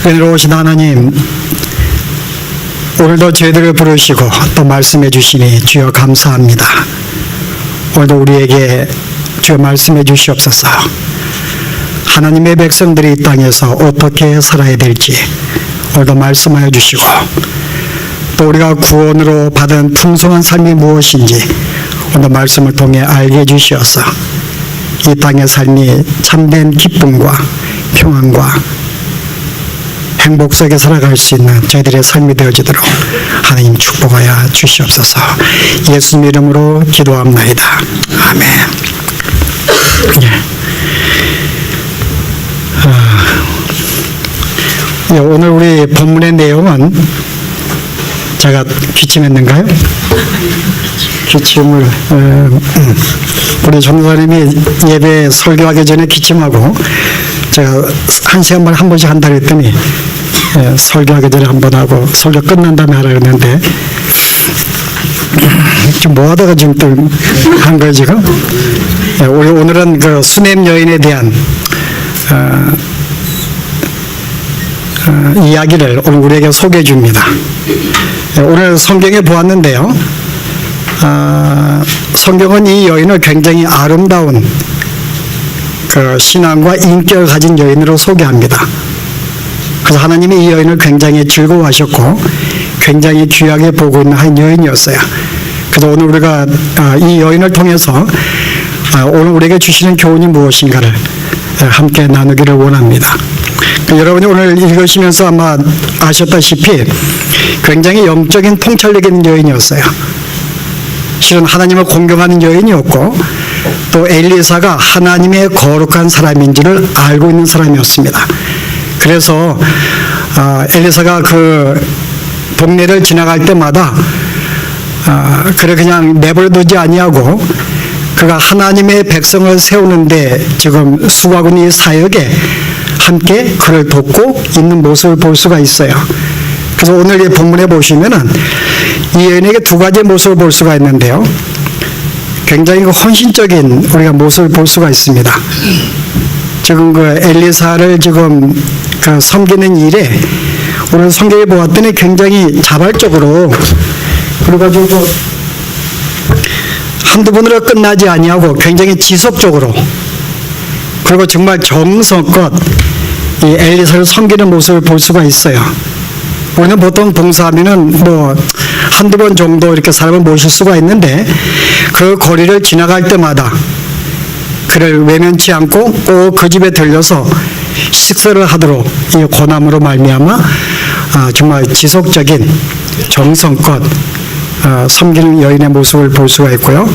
은혜로우신 하나님, 오늘도 저희들을 부르시고 또 말씀해 주시니 주여 감사합니다. 오늘도 우리에게 주여 말씀해 주시옵소서. 하나님의 백성들이 이 땅에서 어떻게 살아야 될지 오늘도 말씀하여 주시고, 또 우리가 구원으로 받은 풍성한 삶이 무엇인지 오늘 말씀을 통해 알게 해주시어서 이 땅의 삶이 참된 기쁨과 평안과 행복 속에 살아갈 수 있는 저희들의 삶이 되어지도록 하나님 축복하여 주시옵소서. 예수님 이름으로 기도합나이다. 아멘. 오늘 우리 본문의 내용은 제가 기침했는가요? 기침을 우리 전도사님이 예배 설교하기 전에 기침하고 제가 1시간만에 한 번씩 한다 그랬더니 설교하기 전에 한 번 하고 설교 끝난 다음에 하라 그랬는데 지금 뭐 하다가 지금 또 한 거예요 지금? 우리 오늘은 그 수넴 여인에 대한 이야기를 오늘 우리에게 소개해 줍니다. 오늘 성경에 보았는데요, 성경은 이 여인을 굉장히 아름다운 그 신앙과 인격을 가진 여인으로 소개합니다. 그래서 하나님이 이 여인을 굉장히 즐거워하셨고 굉장히 귀하게 보고 있는 한 여인이었어요. 그래서 오늘 우리가 이 여인을 통해서 오늘 우리에게 주시는 교훈이 무엇인가를 함께 나누기를 원합니다. 여러분이 오늘 읽으시면서 아마 아셨다시피 굉장히 영적인 통찰력 있는 여인이었어요. 실은 하나님을 공경하는 여인이었고 또 엘리사가 하나님의 거룩한 사람인지를 알고 있는 사람이었습니다. 그래서 엘리사가 그 동네를 지나갈 때마다 그냥 내버려두지 아니하고 그가 하나님의 백성을 세우는데 지금 수고하고 있는 이 사역에 함께 그를 돕고 있는 모습을 볼 수가 있어요. 그래서 오늘 이 본문에 보시면은 이 여인에게 두 가지 모습을 볼 수가 있는데요, 굉장히 헌신적인 우리가 모습을 볼 수가 있습니다. 지금 그 엘리사를 지금 그 섬기는 일에 오늘 성경에 보았더니 굉장히 자발적으로 그래가지고 한두 번으로 끝나지 아니하고 굉장히 지속적으로 그리고 정말 정성껏 이 엘리사를 섬기는 모습을 볼 수가 있어요. 우리는 보통 봉사하면은 뭐 한두 번 정도 이렇게 사람을 모실 수가 있는데 그 거리를 지나갈 때마다 그를 외면치 않고 꼭 그 집에 들려서 식사를 하도록 이 고난으로 말미암아 정말 지속적인 정성껏 섬기는 여인의 모습을 볼 수가 있고요.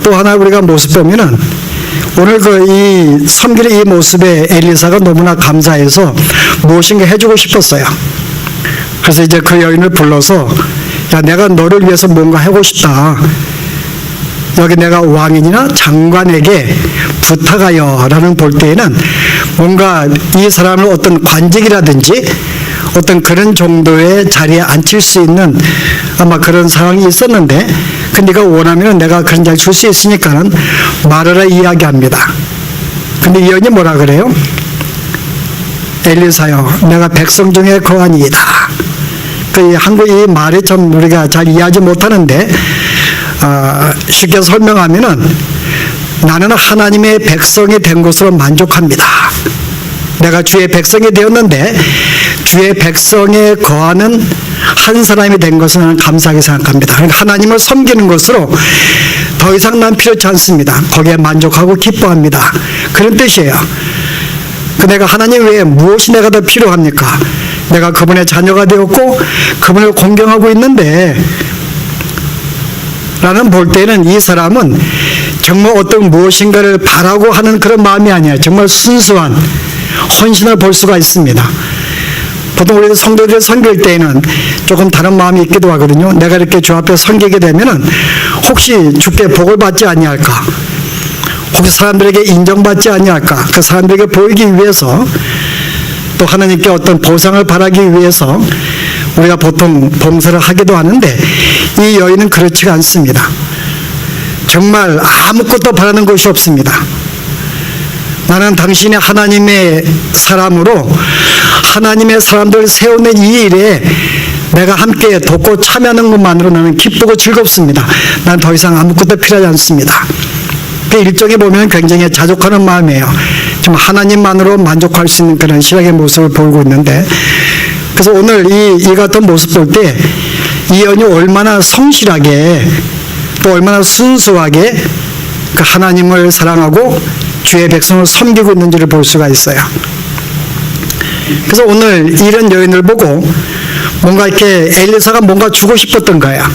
또 하나 우리가 모습 보면은 오늘 이 섬기는 이 모습에 엘리사가 너무나 감사해서 무엇인가 해주고 싶었어요. 그래서 이제 그 여인을 불러서, 야, 내가 너를 위해서 뭔가 하고 싶다. 여기 내가 왕인이나 장관에게 부탁하여 라는 볼 때에는 뭔가 이 사람을 어떤 관직이라든지 어떤 그런 정도의 자리에 앉힐 수 있는 아마 그런 상황이 있었는데, 그 네가 원하면 내가 그런 자리 줄 수 있으니까는 말하라 이야기합니다. 근데 이 여인이 뭐라 그래요? 엘리사여, 내가 백성 중에 거하니이다. 그 한국 이 말이 참 우리가 잘 이해하지 못하는데 쉽게 설명하면은 나는 하나님의 백성이 된 것으로 만족합니다. 내가 주의 백성이 되었는데 주의 백성에 거하는 한 사람이 된 것을 나는 감사하게 생각합니다. 그러니까 하나님을 섬기는 것으로 더 이상 난 필요치 않습니다. 거기에 만족하고 기뻐합니다. 그런 뜻이에요. 내가 하나님 외에 무엇이 내가 더 필요합니까? 내가 그분의 자녀가 되었고 그분을 공경하고 있는데 라는 볼 때는 이 사람은 정말 어떤 무엇인가를 바라고 하는 그런 마음이 아니에요. 정말 순수한 헌신을 볼 수가 있습니다. 보통 우리 성도들을 섬길 때에는 조금 다른 마음이 있기도 하거든요. 내가 이렇게 주 앞에 섬기게 되면은 혹시 주께 복을 받지 아니할까? 혹시 사람들에게 인정받지 아니할까? 그 사람들에게 보이기 위해서 또 하나님께 어떤 보상을 바라기 위해서 우리가 보통 봉사를 하기도 하는데 이 여인은 그렇지가 않습니다. 정말 아무것도 바라는 것이 없습니다. 나는 당신의 하나님의 사람으로 하나님의 사람들을 세우는 이 일에 내가 함께 돕고 참여하는 것만으로 나는 기쁘고 즐겁습니다. 난 더 이상 아무것도 필요하지 않습니다. 그 일종에 보면 굉장히 자족하는 마음이에요. 좀 하나님만으로 만족할 수 있는 그런 신앙의 모습을 보이고 있는데, 그래서 오늘 이 같은 모습 볼 때 이 여인이 얼마나 성실하게 또 얼마나 순수하게 그 하나님을 사랑하고 주의 백성을 섬기고 있는지를 볼 수가 있어요. 그래서 오늘 이런 여인을 보고 뭔가 이렇게 엘리사가 뭔가 주고 싶었던 거야.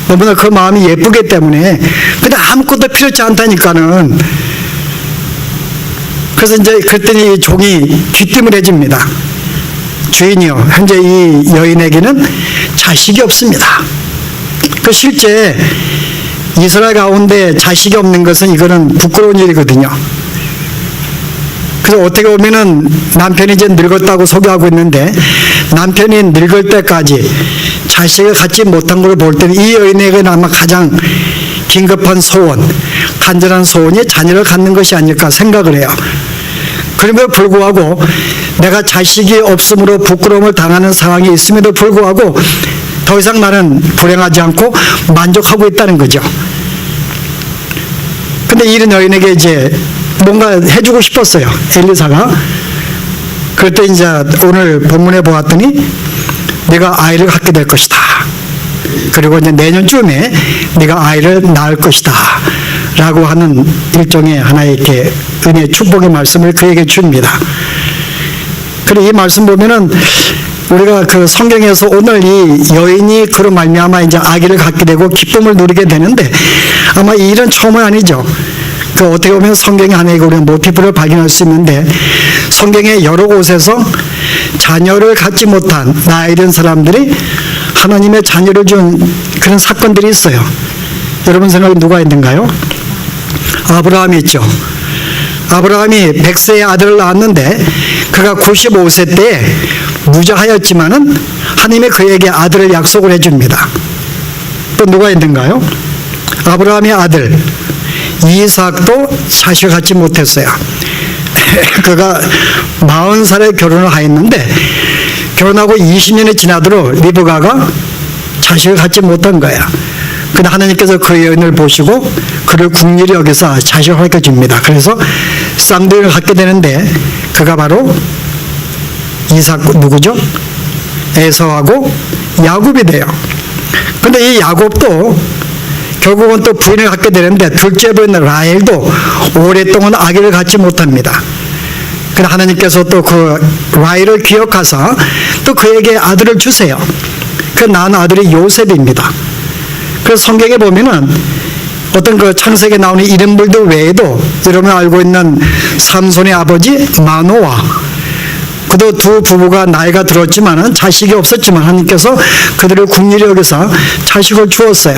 너무나 그 마음이 예쁘기 때문에 그냥 아무것도 필요치 않다니까는. 그래서 이제 그랬더니 이 종이 귀띔을 해줍니다. 주인이요, 현재 이 여인에게는 자식이 없습니다. 그 실제 이스라엘 가운데 자식이 없는 것은 이거는 부끄러운 일이거든요. 그래서 어떻게 보면은 남편이 이제 늙었다고 소개하고 있는데, 남편이 늙을 때까지 자식을 갖지 못한 걸 볼 때는 이 여인에게는 아마 가장 긴급한 소원, 간절한 소원이 자녀를 갖는 것이 아닐까 생각을 해요. 그럼에도 불구하고 내가 자식이 없음으로 부끄러움을 당하는 상황이 있음에도 불구하고 더 이상 나는 불행하지 않고 만족하고 있다는 거죠. 근데 이런 여인에게 이제 뭔가 해주고 싶었어요, 엘리사가. 그랬더니 이제 오늘 본문에 보았더니 네가 아이를 갖게 될 것이다. 그리고 이제 내년쯤에 네가 아이를 낳을 것이다. 라고 하는 일종의 하나의 이렇게 은혜의 축복의 말씀을 그에게 줍니다. 그리고 이 말씀 보면은 우리가 그 성경에서 오늘 이 여인이 그로 말미암아 이제 아기를 갖게 되고 기쁨을 누리게 되는데, 아마 이 일은 처음은 아니죠. 그 어떻게 보면 성경의 하나의 우리가 모티브를 발견할 수 있는데, 성경의 여러 곳에서 자녀를 갖지 못한 나이든 사람들이 하나님의 자녀를 준 그런 사건들이 있어요. 여러분 생각에 누가 있는가요? 아브라함이 있죠. 아브라함이 100세의 아들을 낳았는데 그가 95세 때 무자하였지만은 하나님이 그에게 아들을 약속을 해줍니다. 또 누가 있는가요? 아브라함의 아들 이삭도 자식을 갖지 못했어요. 그가 40살에 결혼을 하였는데 결혼하고 20년이 지나도록 리브가가 자식을 갖지 못한 거야. 근데 하나님께서 그 여인을 보시고 그를 긍휼히 여기서 자식을 허락해 줍니다. 그래서 쌍둥이를 갖게 되는데 그가 바로 이삭 누구죠? 에서하고 야곱이 돼요. 근데 이 야곱도 결국은 또 부인을 갖게 되는데 둘째 부인 라헬도 오랫동안 아기를 갖지 못합니다. 그러나 하나님께서 또 그 라헬을 기억하사 또 그에게 아들을 주세요. 그 낳은 아들이 요셉입니다. 그래서 성경에 보면은 어떤 그 창세기에 나오는 이름들도 외에도 여러분 알고 있는 삼손의 아버지 마노아, 그도 두 부부가 나이가 들었지만은 자식이 없었지만 하나님께서 그들을 긍휼히 여기서 자식을 주었어요.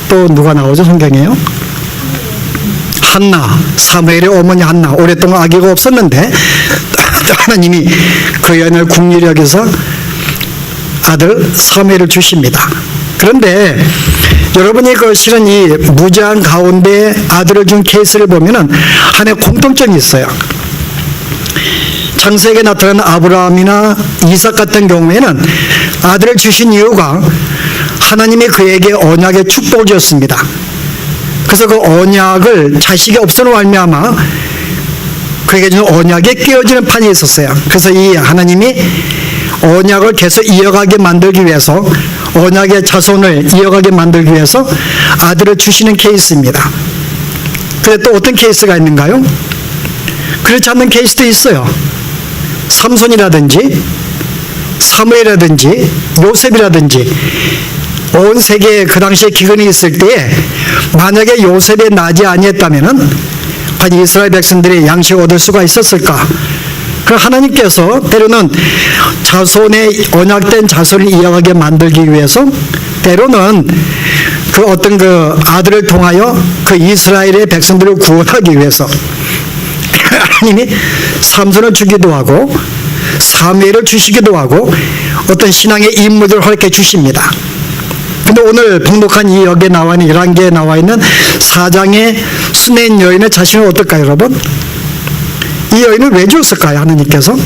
또 누가 나오죠 성경에요? 한나, 사무엘의 어머니 한나, 오랫동안 아기가 없었는데 하나님이 그 여인을 긍휼히 여기서 아들 사무엘을 주십니다. 그런데 여러분이 그 실은 이 무지한 가운데 아들을 준 케이스를 보면은 하나의 공통점이 있어요. 창세기에 나타나는 아브라함이나 이삭 같은 경우에는 아들을 주신 이유가 하나님이 그에게 언약의 축복을 주었습니다. 그래서 그 언약을 자식이 없음으로 말미암아 그에게 준 언약에 끼어지는 판이 있었어요. 그래서 이 하나님이 언약을 계속 이어가게 만들기 위해서, 언약의 자손을 이어가게 만들기 위해서 아들을 주시는 케이스입니다. 그런데 또 어떤 케이스가 있는가요? 그렇지 않는 케이스도 있어요. 삼손이라든지 사무엘이라든지 요셉이라든지 온 세계에 그 당시에 기근이 있을 때에 만약에 요셉이 나지 아니했다면은 과연 이스라엘 백성들이 양식을 얻을 수가 있었을까? 그럼 하나님께서 때로는 자손의 언약된 자손을 이어가게 만들기 위해서 때로는 그 어떤 그 아들을 통하여 그 이스라엘의 백성들을 구원하기 위해서 하나님이 삼손을 주기도 하고 사무엘을 주시기도 하고 어떤 신앙의 인물들을 허락해 주십니다. 근데 오늘 봉독한 이 여기에 나와 있는 11개에 나와 있는 4장의 수네인 여인의 자신은 어떨까요, 여러분? 이 여인을 왜 주었을까요? 하나님께서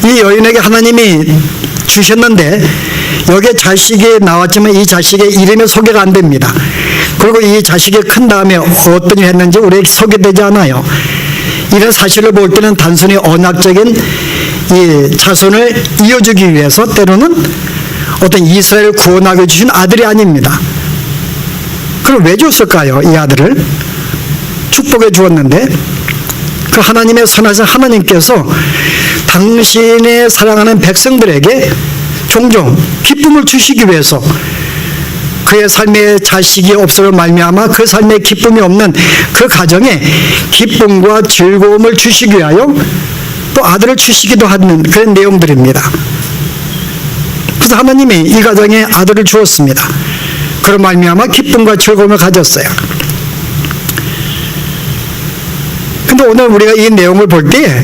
이 여인에게 하나님이 주셨는데 여기에 자식이 나왔지만 이 자식의 이름이 소개가 안 됩니다. 그리고 이 자식이 큰 다음에 어떤 일을 했는지 우리에게 소개되지 않아요. 이런 사실을 볼 때는 단순히 언약적인 이 자손을 이어주기 위해서 때로는 어떤 이스라엘을 구원하게 주신 아들이 아닙니다. 그럼 왜 줬을까요? 이 아들을 축복해 주었는데 그 하나님의 선하신 하나님께서 당신의 사랑하는 백성들에게 종종 기쁨을 주시기 위해서 그의 삶에 자식이 없음으로 말미암아 그 삶에 기쁨이 없는 그 가정에 기쁨과 즐거움을 주시기 위하여 또 아들을 주시기도 하는 그런 내용들입니다. 그래서 하나님이 이 가정에 아들을 주었습니다. 그런 말미암아 기쁨과 즐거움을 가졌어요. 근데 오늘 우리가 이 내용을 볼 때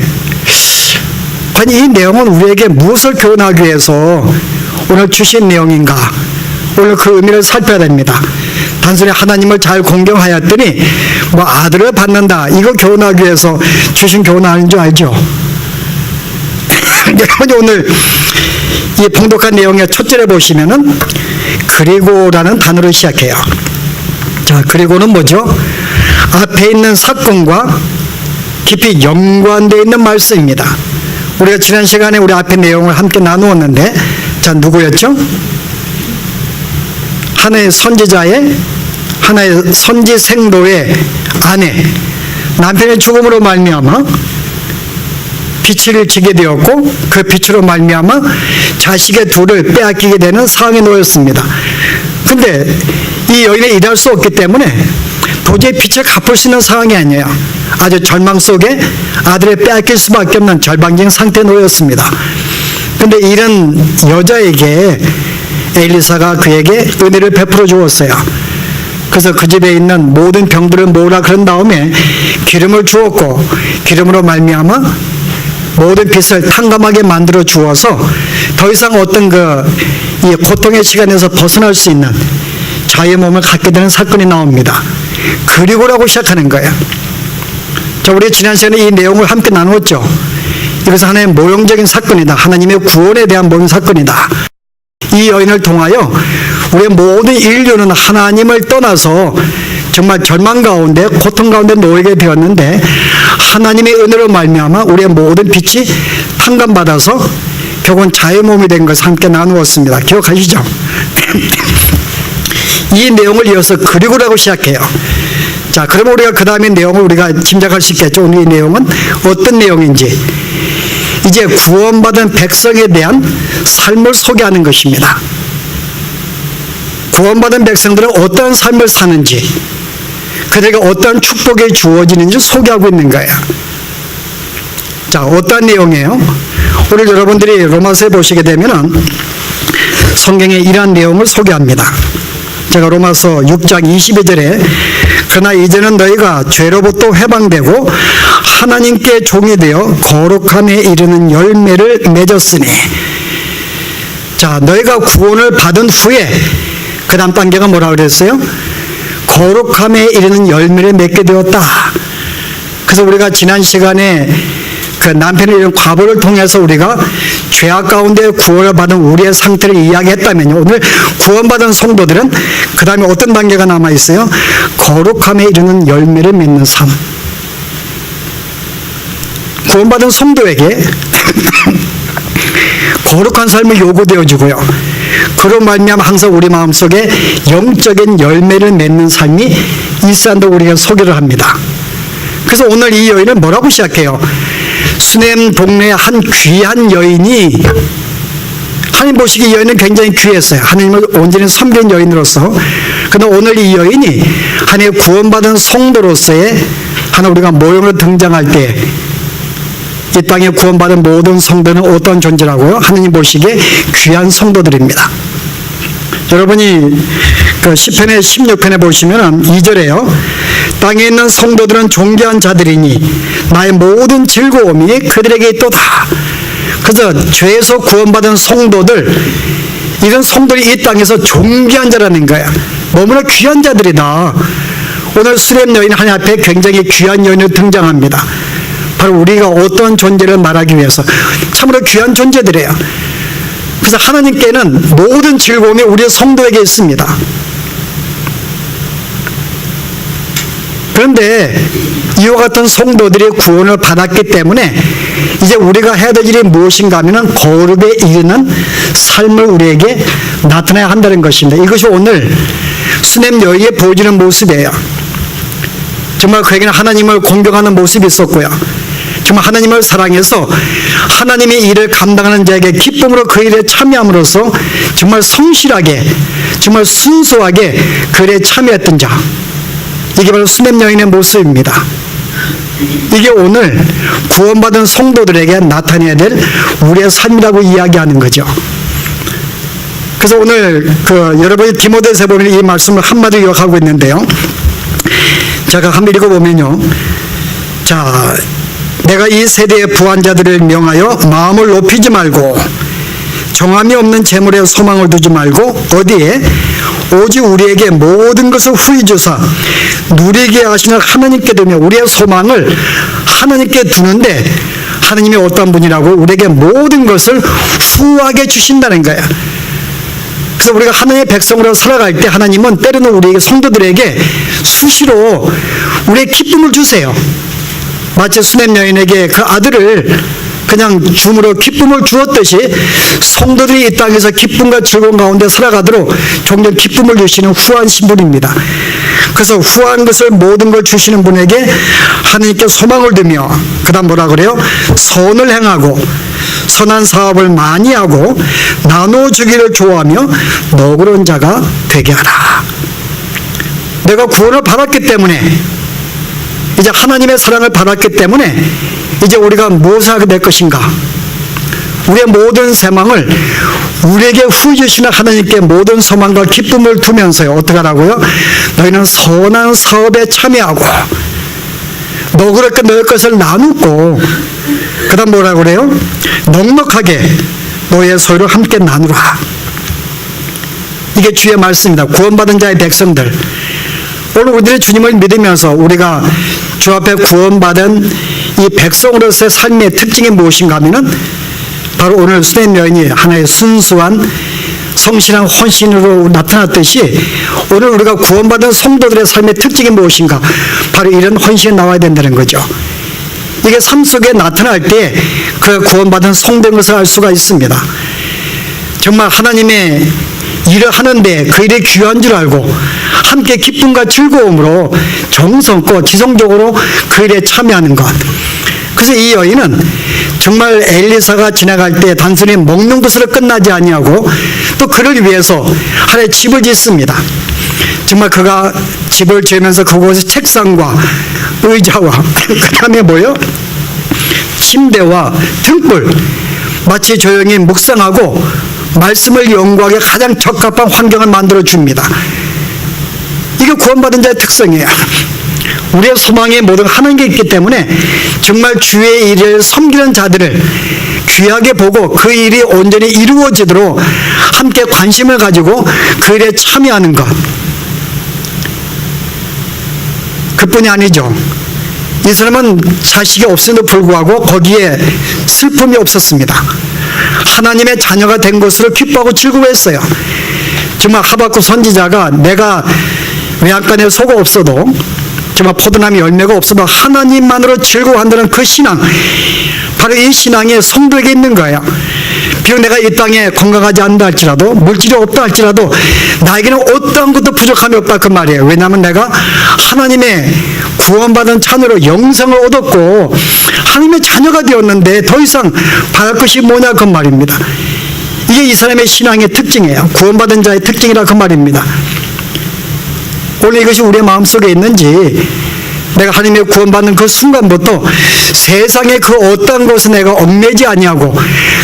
과연 이 내용은 우리에게 무엇을 교훈하기 위해서 오늘 주신 내용인가? 오늘 그 의미를 살펴야 됩니다. 단순히 하나님을 잘 공경하였더니 뭐 아들을 받는다 이거 교훈하기 위해서 주신 교훈 아닌 줄 알죠? 여러분이 오늘 이 봉독한 내용의 첫 절에 보시면은 그리고라는 단어로 시작해요. 자, 그리고는 뭐죠? 앞에 있는 사건과 깊이 연관되어 있는 말씀입니다. 우리가 지난 시간에 우리 앞에 내용을 함께 나누었는데, 자, 누구였죠? 하나의 선지자의, 하나의 선지 생도의 아내, 남편의 죽음으로 말미암아 빛을 지게 되었고 그 빛으로 말미암아 자식의 둘을 빼앗기게 되는 상황에 놓였습니다. 근데 이 여인은 일할 수 없기 때문에 도저히 빛을 갚을 수 있는 상황이 아니에요. 아주 절망 속에 아들을 빼앗길 수밖에 없는 절망적인 상태에 놓였습니다. 근데 이런 여자에게 엘리사가 그에게 은혜를 베풀어 주었어요. 그래서 그 집에 있는 모든 병들을 모으라 그런 다음에 기름을 주었고 기름으로 말미암아 모든 빛을 탕감하게 만들어 주어서 더 이상 어떤 이 고통의 시간에서 벗어날 수 있는 자유의 몸을 갖게 되는 사건이 나옵니다. 그리고라고 시작하는 거예요. 자, 우리 지난 시간에 이 내용을 함께 나누었죠. 이것은 하나의 모형적인 사건이다. 하나님의 구원에 대한 모형 사건이다. 이 여인을 통하여 우리의 모든 인류는 하나님을 떠나서 정말 절망 가운데 고통 가운데 놓이게 되었는데 하나님의 은혜로 말미암아 우리의 모든 빛이 탕감받아서 결국은 자유의 몸이 된 것을 함께 나누었습니다. 기억하시죠? 이 내용을 이어서 그리고라고 시작해요. 자, 그러면 우리가 그 다음에 내용을 우리가 짐작할 수 있겠죠. 오늘 이 내용은 어떤 내용인지. 이제 구원받은 백성에 대한 삶을 소개하는 것입니다. 구원받은 백성들은 어떤 삶을 사는지, 그들에게 어떤 축복이 주어지는지 소개하고 있는 거예요. 자, 어떤 내용이에요? 오늘 여러분들이 로마서에 보시게 되면 성경에 이러한 내용을 소개합니다. 제가 로마서 6장 22절에 그러나 이제는 너희가 죄로부터 해방되고 하나님께 종이 되어 거룩함에 이르는 열매를 맺었으니, 자, 너희가 구원을 받은 후에 그 다음 단계가 뭐라고 그랬어요? 거룩함에 이르는 열매를 맺게 되었다. 그래서 우리가 지난 시간에 그 남편의 이런 과보를 통해서 우리가 죄악 가운데 구원을 받은 우리의 상태를 이야기했다면요, 오늘 구원받은 성도들은 그 다음에 어떤 단계가 남아있어요? 거룩함에 이르는 열매를 맺는 삶. 구원받은 성도에게 거룩한 삶을 요구되어지고요, 그로 말미암아 항상 우리 마음속에 영적인 열매를 맺는 삶이 있어야 한다고 우리가 소개를 합니다. 그래서 오늘 이 여인은 뭐라고 시작해요? 수넴 동네의 한 귀한 여인이, 하나님 보시기에 이 여인은 굉장히 귀했어요. 하나님을 온전히 섬긴 여인으로서. 그런데 오늘 이 여인이 하나님의 구원받은 성도로서의 하나 우리가 모형으로 등장할 때 이 땅에 구원받은 모든 성도는 어떤 존재라고요? 하나님 보시기에 귀한 성도들입니다. 여러분이 그 시편의 16편에 보시면 2절에요. 땅에 있는 성도들은 존귀한 자들이니 나의 모든 즐거움이 그들에게 있도다. 그래서 죄에서 구원받은 성도들, 이런 성도들이 이 땅에서 존귀한 자라는 거야. 너무나 귀한 자들이다. 오늘 수렘 여인 하나님 앞에 굉장히 귀한 여인으로 등장합니다. 바로 우리가 어떤 존재를 말하기 위해서 참으로 귀한 존재들이에요. 그래서 하나님께는 모든 즐거움이 우리의 성도에게 있습니다. 그런데 이와 같은 성도들이 구원을 받았기 때문에 이제 우리가 해야 될 일이 무엇인가 하면 거룩에 이르는 삶을 우리에게 나타내야 한다는 것입니다. 이것이 오늘 수렘 여인이 보여주는 모습이에요. 정말 그에게는 하나님을 공경하는 모습이 있었고요. 정말 하나님을 사랑해서 하나님의 일을 감당하는 자에게 기쁨으로 그 일에 참여함으로써 정말 성실하게, 정말 순수하게 그 일에 참여했던 자, 이게 바로 수렘 여인의 모습입니다. 이게 오늘 구원받은 성도들에게 나타내야 될 우리의 삶이라고 이야기하는 거죠. 그래서 오늘 여러분이 디모데후서에 보면 이 말씀을 한마디로 요약하고 있는데요. 제가 한번 읽어보면요. 자, 내가 이 세대의 부한자들을 명하여 마음을 높이지 말고 정함이 없는 재물에 소망을 두지 말고 어디에 오직 우리에게 모든 것을 후히 주사 누리게 하시는 하나님께 두며 우리의 소망을 하나님께 두는데 하나님이 어떤 분이라고 우리에게 모든 것을 후하게 주신다는 거예요. 그래서 우리가 하나님의 백성으로 살아갈 때 하나님은 때로는 우리에게 성도들에게 수시로 우리의 기쁨을 주세요. 마치 수렘 여인에게 그 아들을 그냥 줌으로 기쁨을 주었듯이 성도들이 이 땅에서 기쁨과 즐거움 가운데 살아가도록 종종 기쁨을 주시는 후한 신분입니다. 그래서 후한 것을 모든 걸 주시는 분에게 하나님께 소망을 두며 그 다음 뭐라 그래요? 선을 행하고 선한 사업을 많이 하고 나눠주기를 좋아하며 너그러운 자가 되게 하라. 내가 구원을 받았기 때문에 이제 하나님의 사랑을 받았기 때문에 이제 우리가 무엇을 하게 될 것인가? 우리의 모든 소망을 우리에게 후히 주시는 하나님께 모든 소망과 기쁨을 두면서요. 어떻게 하라고요? 너희는 선한 사업에 참여하고 너그럽게 너희 것을 나누고 그 다음 뭐라고 그래요? 넉넉하게 너희의 소유를 함께 나누라. 이게 주의 말씀입니다. 구원받은 자의 백성들, 오늘 우리들의 주님을 믿으면서 우리가 주 앞에 구원받은 이 백성으로서의 삶의 특징이 무엇인가 하면은 바로 오늘 수렘 여인이 하나의 순수한 성실한 헌신으로 나타났듯이 오늘 우리가 구원받은 성도들의 삶의 특징이 무엇인가, 바로 이런 헌신이 나와야 된다는 거죠. 이게 삶 속에 나타날 때 그 구원받은 성도인 것을 알 수가 있습니다. 정말 하나님의 일을 하는데 그 일이 귀한 줄 알고 함께 기쁨과 즐거움으로 정성껏 지성적으로 그 일에 참여하는 것. 그래서 이 여인은 정말 엘리사가 지나갈 때 단순히 먹는 것으로 끝나지 아니하고 또 그를 위해서 하나의 집을 짓습니다. 정말 그가 집을 지으면서 그곳에 책상과 의자와 그 다음에 뭐요? 침대와 등불, 마치 조용히 묵상하고 말씀을 연구하기에 가장 적합한 환경을 만들어 줍니다. 이게 구원받은 자의 특성이에요. 우리의 소망에 모든 하나님께 있기 때문에 정말 주의 일을 섬기는 자들을 귀하게 보고 그 일이 온전히 이루어지도록 함께 관심을 가지고 그 일에 참여하는 것. 그뿐이 아니죠. 이 사람은 자식이 없음에도 불구하고 거기에 슬픔이 없었습니다. 하나님의 자녀가 된 것으로 기뻐하고 즐거워했어요. 정말 하박국 선지자가 내가 외양간에 소가 없어도 정말 포도나무 열매가 없어도 하나님만으로 즐거워한다는 그 신앙, 바로 이 신앙이 성도에게 있는 거예요. 비록 내가 이 땅에 건강하지 않다 할지라도 물질이 없다 할지라도 나에게는 어떠한 것도 부족함이 없다 그 말이에요. 왜냐하면 내가 하나님의 구원받은 자녀로 영생을 얻었고 하나님의 자녀가 되었는데 더 이상 바랄 것이 뭐냐 그 말입니다. 이게 이 사람의 신앙의 특징이에요. 구원받은 자의 특징이라 그 말입니다. 원래 이것이 우리의 마음속에 있는지, 내가 하나님의 구원받는 그 순간부터 세상의 그 어떤 것에 내가 얽매지 아니하고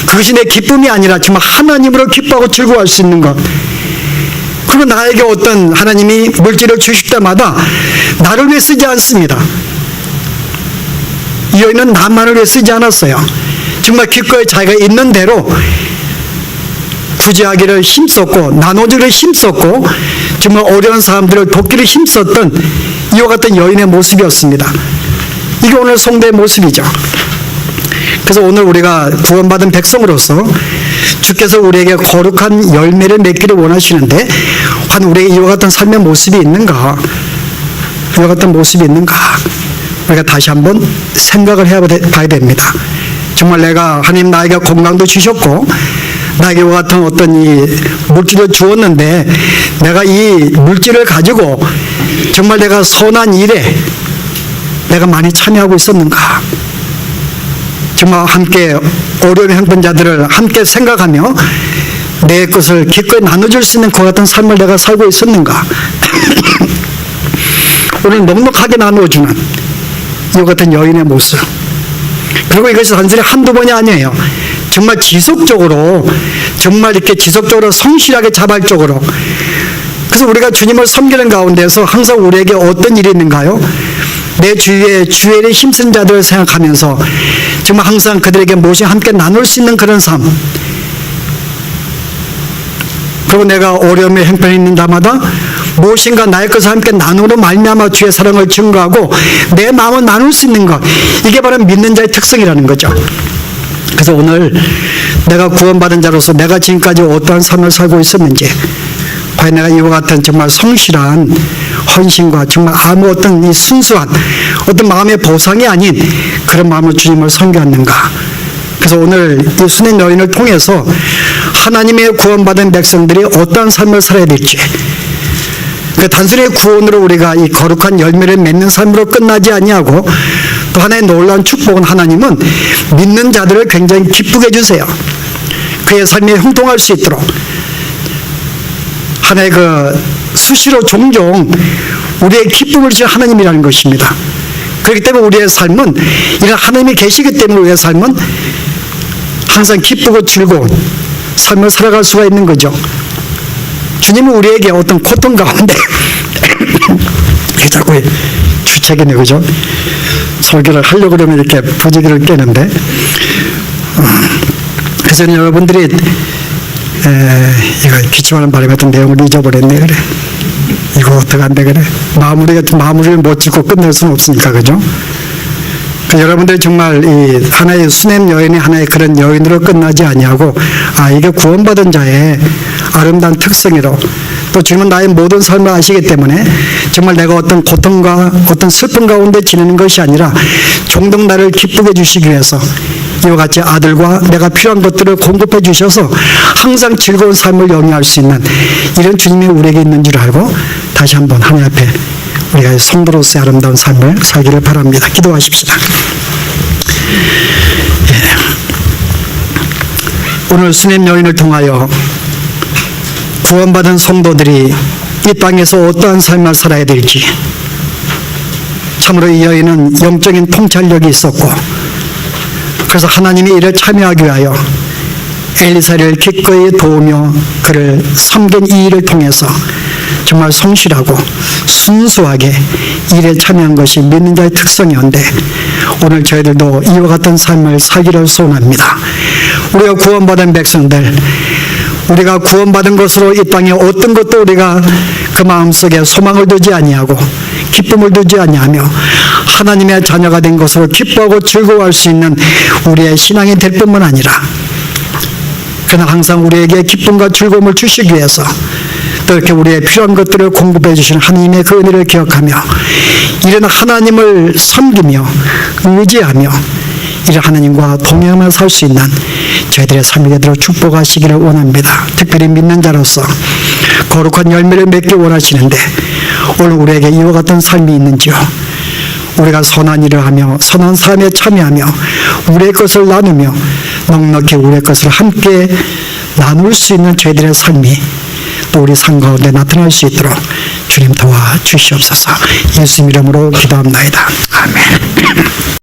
그것이 내 기쁨이 아니라 정말 하나님으로 기뻐하고 즐거워할 수 있는 것. 그리고 나에게 어떤 하나님이 물질을 주실 때마다 나를 위해 쓰지 않습니다. 이 여인은 나만을 위해 쓰지 않았어요. 정말 기꺼이 자기가 있는 대로 구제하기를 힘썼고 나눠주기를 힘썼고 정말 어려운 사람들을 돕기를 힘썼던 이와 같은 여인의 모습이었습니다. 이게 오늘 성도의 모습이죠. 그래서 오늘 우리가 구원받은 백성으로서 주께서 우리에게 거룩한 열매를 맺기를 원하시는데 한 우리에게 이와 같은 삶의 모습이 있는가? 이와 같은 모습이 있는가? 우리가 다시 한번 생각을 해봐야 됩니다. 정말 내가 하나님 나에게 건강도 주셨고 나에게 이와 같은 어떤 이 물질을 주었는데 내가 이 물질을 가지고 정말 내가 선한 일에 내가 많이 참여하고 있었는가? 정말 함께 어려운 형편자들을 함께 생각하며 내 것을 기꺼이 나눠줄 수 있는 그 같은 삶을 내가 살고 있었는가? 오늘 넉넉하게 나누어주는 이와 같은 여인의 모습. 그리고 이것이 단순히 한두 번이 아니에요. 정말 지속적으로, 정말 이렇게 지속적으로 성실하게 자발적으로. 그래서 우리가 주님을 섬기는 가운데서 항상 우리에게 어떤 일이 있는가요? 내 주위에 주일에 힘쓴 자들을 생각하면서 정말 항상 그들에게 무엇이 함께 나눌 수 있는 그런 삶. 그리고 내가 어려움에 형편이 있는 자마다 무엇인가 나의 것을 함께 나누로 말미암아 주의 사랑을 증거하고 내 마음을 나눌 수 있는 것. 이게 바로 믿는 자의 특성이라는 거죠. 그래서 오늘 내가 구원받은 자로서 내가 지금까지 어떠한 삶을 살고 있었는지, 과연 내가 이와 같은 정말 성실한 헌신과 정말 아무 어떤 이 순수한 어떤 마음의 보상이 아닌 그런 마음으로 주님을 섬겼는가. 그래서 오늘 이 수낸 여인을 통해서 하나님의 구원받은 백성들이 어떠한 삶을 살아야 될지, 단순히 구원으로 우리가 이 거룩한 열매를 맺는 삶으로 끝나지 아니하고 또 하나의 놀라운 축복은 하나님은 믿는 자들을 굉장히 기쁘게 해주세요. 그의 삶이 형통할 수 있도록 하나의 그 수시로 종종 우리의 기쁨을 주신 하나님이라는 것입니다. 그렇기 때문에 우리의 삶은 이런 하나님이 계시기 때문에 우리의 삶은 항상 기쁘고 즐거운 삶을 살아갈 수가 있는 거죠. 주님은 우리에게 어떤 고통 가운데 자꾸 주책이네, 그죠? 설교를 하려고 그러면 이렇게 부지기를 깨는데, 그래서 여러분들이 이거 기침하는 바람에 어떤 내용을 잊어버렸네, 그래. 이거 어떡한데, 그래. 마무리를 못 짓고 끝낼 수는 없으니까, 그죠? 여러분들이 정말 이 하나의 수냄 여인이 하나의 그런 여인으로 끝나지 아니하고, 이게 구원받은 자의 아름다운 특성이로, 또 주님은 나의 모든 삶을 아시기 때문에 정말 내가 어떤 고통과 어떤 슬픔 가운데 지내는 것이 아니라 종종 나를 기쁘게 해주시기 위해서 이와 같이 아들과 내가 필요한 것들을 공급해 주셔서 항상 즐거운 삶을 영위할 수 있는 이런 주님이 우리에게 있는 줄 알고 다시 한번 하나님 앞에 우리가 성도로서의 아름다운 삶을 살기를 바랍니다. 기도하십시다. 오늘 수냄 여인을 통하여 구원받은 성도들이 이 땅에서 어떠한 삶을 살아야 될지, 참으로 이 여인은 영적인 통찰력이 있었고, 그래서 하나님이 이를 참여하기 위하여 엘리사를 기꺼이 도우며 그를 섬긴 이 일을 통해서 정말 성실하고 순수하게 일에 참여한 것이 믿는 자의 특성이었는데, 오늘 저희들도 이와 같은 삶을 살기를 소원합니다. 우리가 구원받은 백성들, 우리가 구원받은 것으로 이 땅에 어떤 것도 우리가 그 마음속에 소망을 두지 아니하고 기쁨을 두지 아니하며 하나님의 자녀가 된 것으로 기뻐하고 즐거워할 수 있는 우리의 신앙이 될 뿐만 아니라, 그러나 항상 우리에게 기쁨과 즐거움을 주시기 위해서 또 이렇게 우리의 필요한 것들을 공급해 주시는 하나님의 그 은혜를 기억하며 이런 하나님을 섬기며 의지하며 이런 하나님과 동행하며 살 수 있는 저희들의 삶이 되도록 축복하시기를 원합니다. 특별히 믿는 자로서 거룩한 열매를 맺기 원하시는데 오늘 우리에게 이와 같은 삶이 있는지요? 우리가 선한 일을 하며 선한 삶에 참여하며 우리의 것을 나누며 넉넉히 우리의 것을 함께 나눌 수 있는 저희들의 삶이 또 우리 삶 가운데 나타날 수 있도록 주님 도와주시옵소서. 예수님 이름으로 기도합나이다. 아멘.